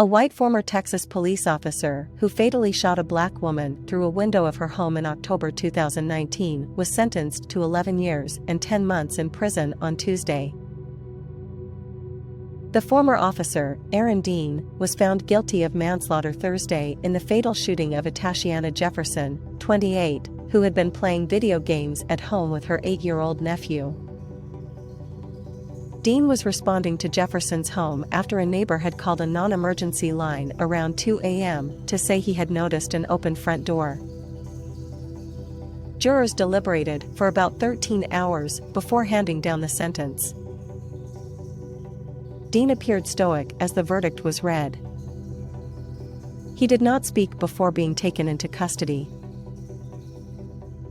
A white former Texas police officer who fatally shot a black woman through a window of her home in October 2019 was sentenced to 11 years and 10 months in prison on Tuesday. The former officer, Aaron Dean, was found guilty of manslaughter Thursday in the fatal shooting of Atatiana Jefferson, 28, who had been playing video games at home with her 8-year-old nephew. Dean was responding to Jefferson's home after a neighbor had called a non-emergency line around 2 a.m. to say he had noticed an open front door. Jurors deliberated for about 13 hours before handing down the sentence. Dean appeared stoic as the verdict was read. He did not speak before being taken into custody.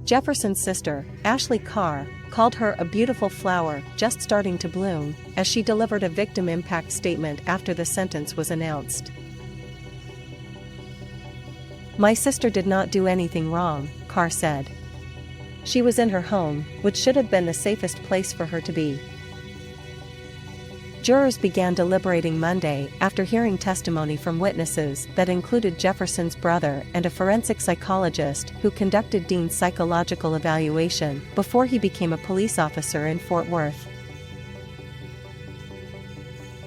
Jefferson's sister, Ashley Carr, called her a beautiful flower just starting to bloom as she delivered a victim impact statement after the sentence was announced. "My sister did not do anything wrong," Carr said. "She was in her home, which should have been the safest place for her to be." Jurors began deliberating Monday after hearing testimony from witnesses that included Jefferson's brother and a forensic psychologist who conducted Dean's psychological evaluation before he became a police officer in Fort Worth.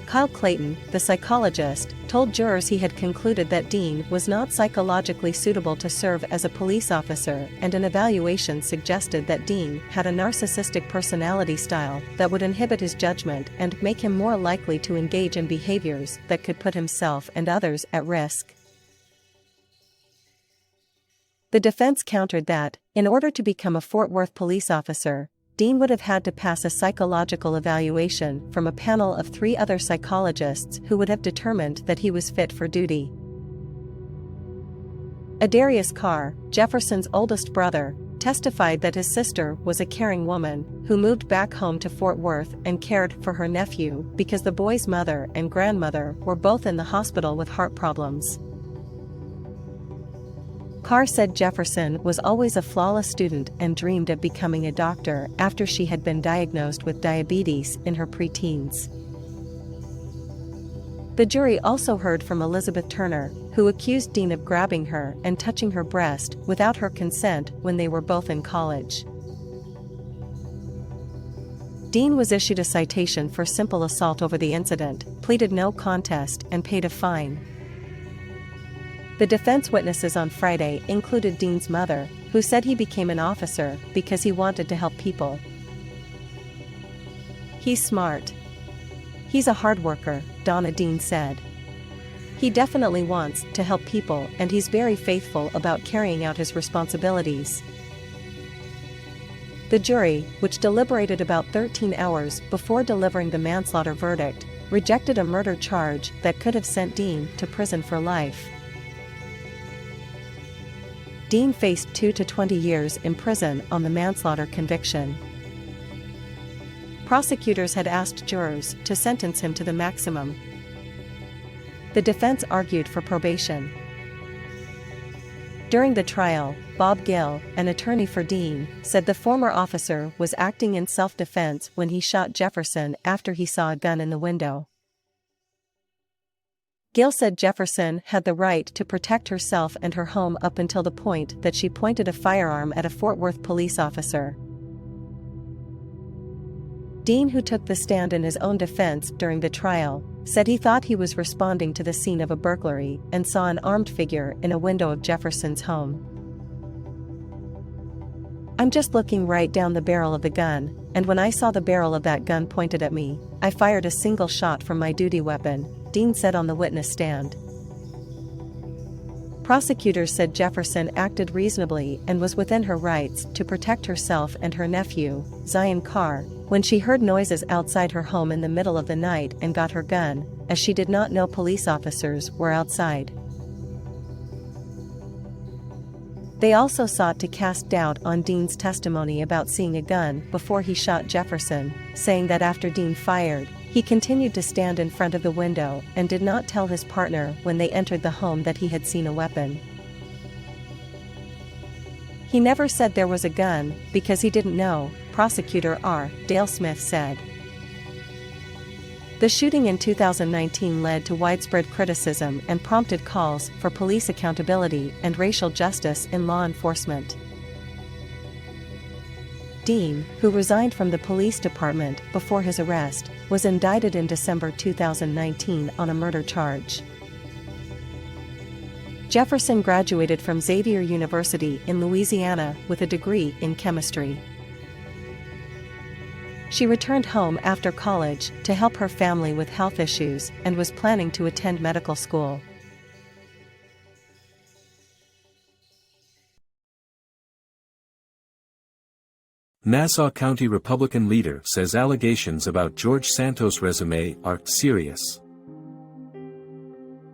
Kyle Clayton, the psychologist, told jurors he had concluded that Dean was not psychologically suitable to serve as a police officer, and an evaluation suggested that Dean had a narcissistic personality style that would inhibit his judgment and make him more likely to engage in behaviors that could put himself and others at risk. The defense countered that, in order to become a Fort Worth police officer, Dean would have had to pass a psychological evaluation from a panel of 3 other psychologists who would have determined that he was fit for duty. Adarius Carr, Jefferson's oldest brother, testified that his sister was a caring woman who moved back home to Fort Worth and cared for her nephew because the boy's mother and grandmother were both in the hospital with heart problems. Carr said Jefferson was always a flawless student and dreamed of becoming a doctor after she had been diagnosed with diabetes in her preteens. The jury also heard from Elizabeth Turner, who accused Dean of grabbing her and touching her breast without her consent when they were both in college. Dean was issued a citation for simple assault over the incident, pleaded no contest, and paid a fine. The defense witnesses on Friday included Dean's mother, who said he became an officer because he wanted to help people. "He's smart. He's a hard worker," Donna Dean said. "He definitely wants to help people and he's very faithful about carrying out his responsibilities." The jury, which deliberated about 13 hours before delivering the manslaughter verdict, rejected a murder charge that could have sent Dean to prison for life. Dean faced 2 to 20 years in prison on the manslaughter conviction. Prosecutors had asked jurors to sentence him to the maximum. The defense argued for probation. During the trial, Bob Gill, an attorney for Dean, said the former officer was acting in self-defense when he shot Jefferson after he saw a gun in the window. Gill said Jefferson had the right to protect herself and her home up until the point that she pointed a firearm at a Fort Worth police officer. Dean, who took the stand in his own defense during the trial, said he thought he was responding to the scene of a burglary and saw an armed figure in a window of Jefferson's home. "I'm just looking right down the barrel of the gun, and when I saw the barrel of that gun pointed at me, I fired a single shot from my duty weapon," Dean said on the witness stand. Prosecutors said Jefferson acted reasonably and was within her rights to protect herself and her nephew, Zion Carr, when she heard noises outside her home in the middle of the night and got her gun, as she did not know police officers were outside. They also sought to cast doubt on Dean's testimony about seeing a gun before he shot Jefferson, saying that after Dean fired, he continued to stand in front of the window and did not tell his partner when they entered the home that he had seen a weapon. "He never said there was a gun, because he didn't know," Prosecutor R. Dale Smith said. The shooting in 2019 led to widespread criticism and prompted calls for police accountability and racial justice in law enforcement. Dean, who resigned from the police department before his arrest, was indicted in December 2019 on a murder charge. Jefferson graduated from Xavier University in Louisiana with a degree in chemistry. She returned home after college to help her family with health issues and was planning to attend medical school. Nassau County Republican leader says allegations about George Santos' resume are serious.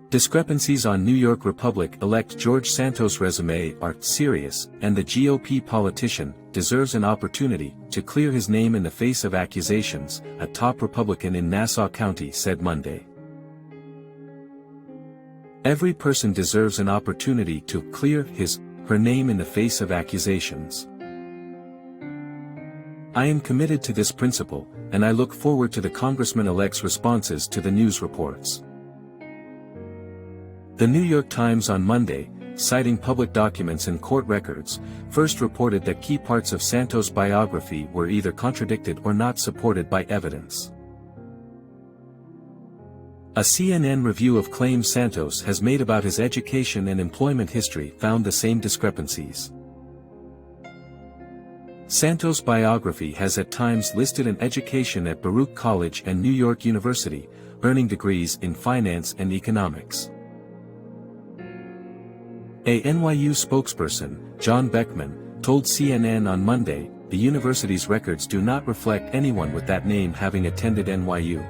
Discrepancies on New York Republic-elect George Santos' resume are serious, and the GOP politician deserves an opportunity to clear his name in the face of accusations, a top Republican in Nassau County said Monday. Every person deserves an opportunity to clear her name in the face of accusations. I am committed to this principle, and I look forward to the Congressman-elect's responses to the news reports. The New York Times on Monday, citing public documents and court records, first reported that key parts of Santos' biography were either contradicted or not supported by evidence. A CNN review of claims Santos has made about his education and employment history found the same discrepancies. Santos' biography has at times listed an education at Baruch College and New York University, earning degrees in finance and economics. A NYU spokesperson, John Beckman, told CNN on Monday, the university's records do not reflect anyone with that name having attended NYU.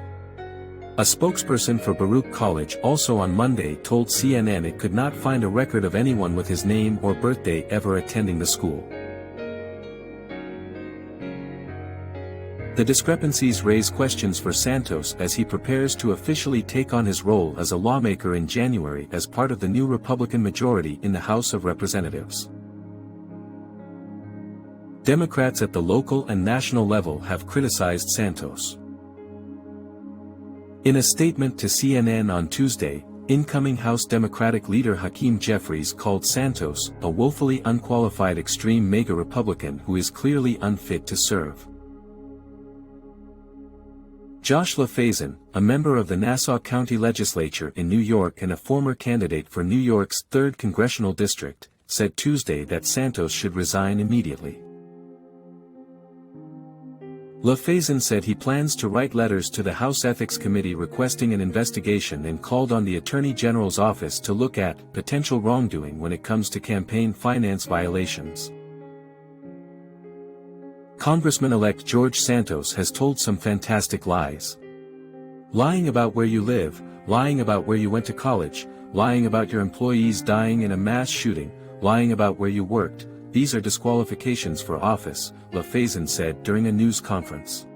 A spokesperson for Baruch College also on Monday told CNN it could not find a record of anyone with his name or birthday ever attending the school. The discrepancies raise questions for Santos as he prepares to officially take on his role as a lawmaker in January as part of the new Republican majority in the House of Representatives. Democrats at the local and national level have criticized Santos. In a statement to CNN on Tuesday, incoming House Democratic leader Hakeem Jeffries called Santos a woefully unqualified extreme MAGA Republican who is clearly unfit to serve. Josh LaFaison, a member of the Nassau County Legislature in New York and a former candidate for New York's 3rd Congressional District, said Tuesday that Santos should resign immediately. LaFaison said he plans to write letters to the House Ethics Committee requesting an investigation and called on the Attorney General's office to look at potential wrongdoing when it comes to campaign finance violations. Congressman-elect George Santos has told some fantastic lies. Lying about where you live, lying about where you went to college, lying about your employees dying in a mass shooting, lying about where you worked, these are disqualifications for office, LaFaison said during a news conference.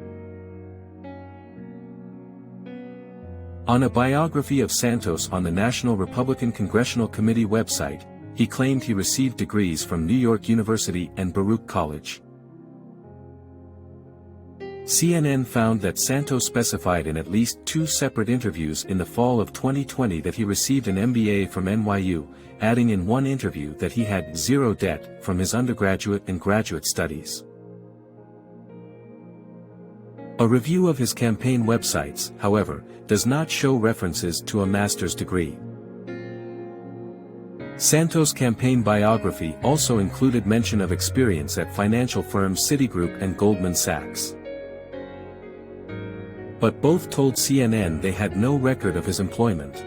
On a biography of Santos on the National Republican Congressional Committee website, he claimed he received degrees from New York University and Baruch College. CNN found that Santos specified in at least 2 separate interviews in the fall of 2020 that he received an MBA from NYU, adding in one interview that he had 0 debt from his undergraduate and graduate studies. A review of his campaign websites, however, does not show references to a master's degree. Santos' campaign biography also included mention of experience at financial firms Citigroup and Goldman Sachs. But both told CNN they had no record of his employment.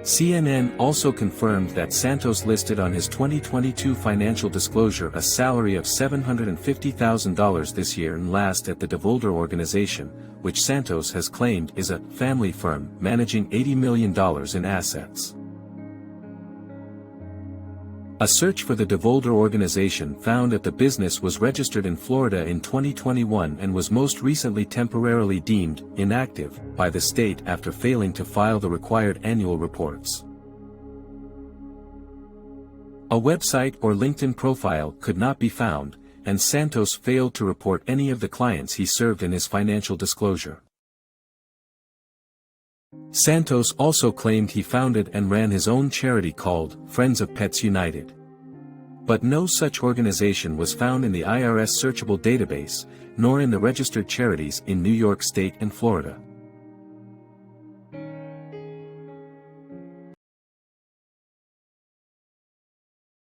CNN also confirmed that Santos listed on his 2022 financial disclosure a salary of $750,000 this year and last at the DeVolder organization, which Santos has claimed is a family firm managing $80 million in assets. A search for the DeVolder organization found that the business was registered in Florida in 2021 and was most recently temporarily deemed inactive by the state after failing to file the required annual reports. A website or LinkedIn profile could not be found, and Santos failed to report any of the clients he served in his financial disclosure. Santos also claimed he founded and ran his own charity called Friends of Pets United. But no such organization was found in the IRS searchable database, nor in the registered charities in New York State and Florida.